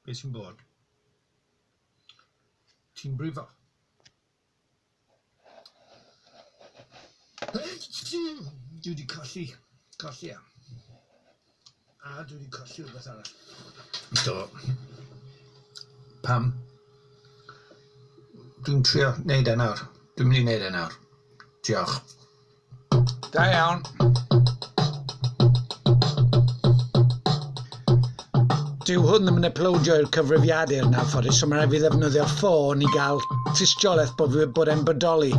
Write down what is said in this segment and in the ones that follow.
Beth sy'n bod? Ti'n brifo? Dwi wedi colli am. A dwi wedi colli rhywbeth arall. Do. Pam? Dwi'n trio neud e nawr. Dwi'n mynd i neud e nawr. Diolch. Da iawn. Dyw hwn ddim yn uploadio'r cyfrifiadur na ffodus, so mae rhaid fi ddefnyddio'r ffôn i gael tystiolaeth bod e'n bodoli.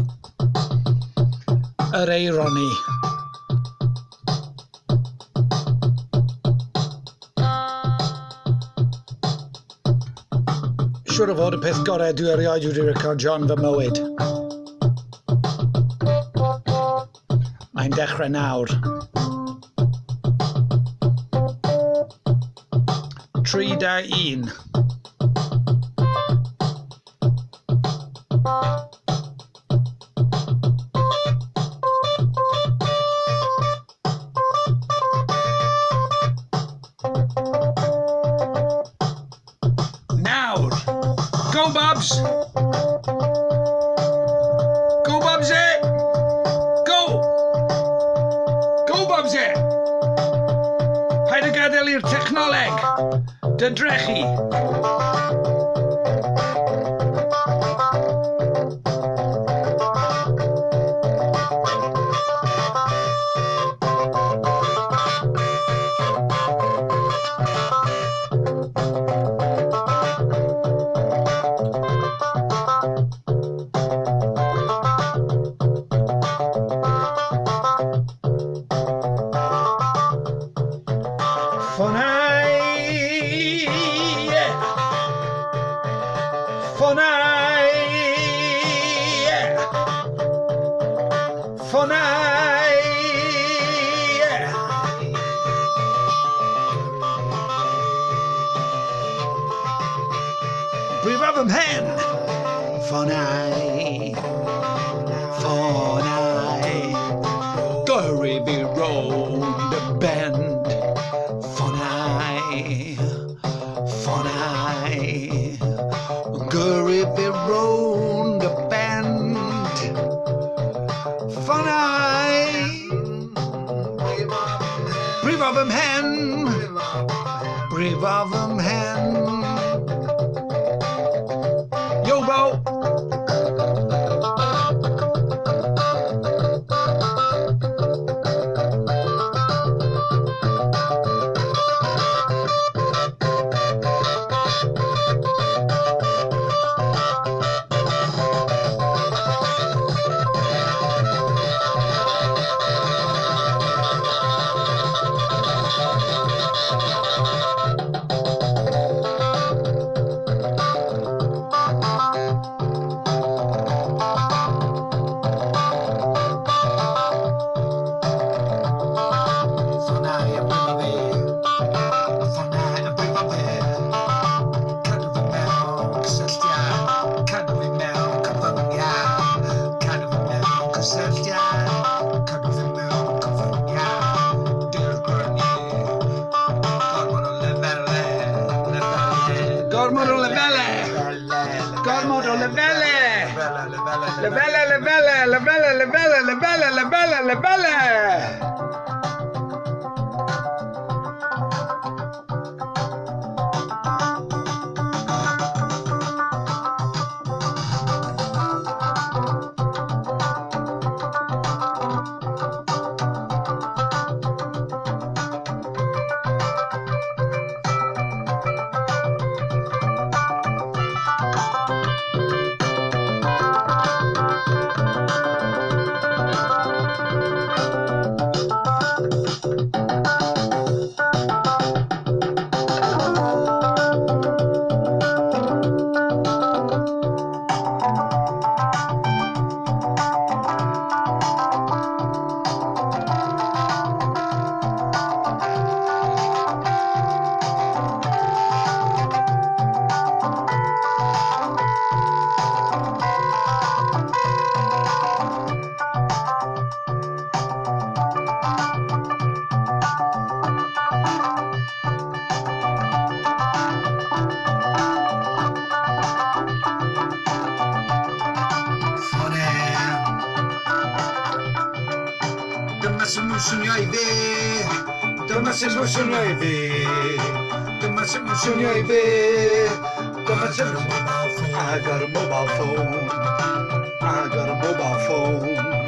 Yr eironi. Siwr o fod y peth gorau dwi erioed wedi recordio yn fy mywyd. Mae'n dechrau nawr. 3, 2, 1. Nawr! Go, Babs! Go, Babsy! Go! Go, Babsy! Paid a gadael i'r technoleg dy drechu. Brifaf ym mhen. Ffôn. Gyrru fi rownd y bend. Ffôn. Gyrru fi rownd y bend. Ffôn. Brifaf ym mhen. Brifaf ym mhen. Yo, Bo! Levele. Dyma sut emosiynau i fi. Dyma sut emosiynau i fi. Dyma sut... I got a mobile phone. I got a mobile phone.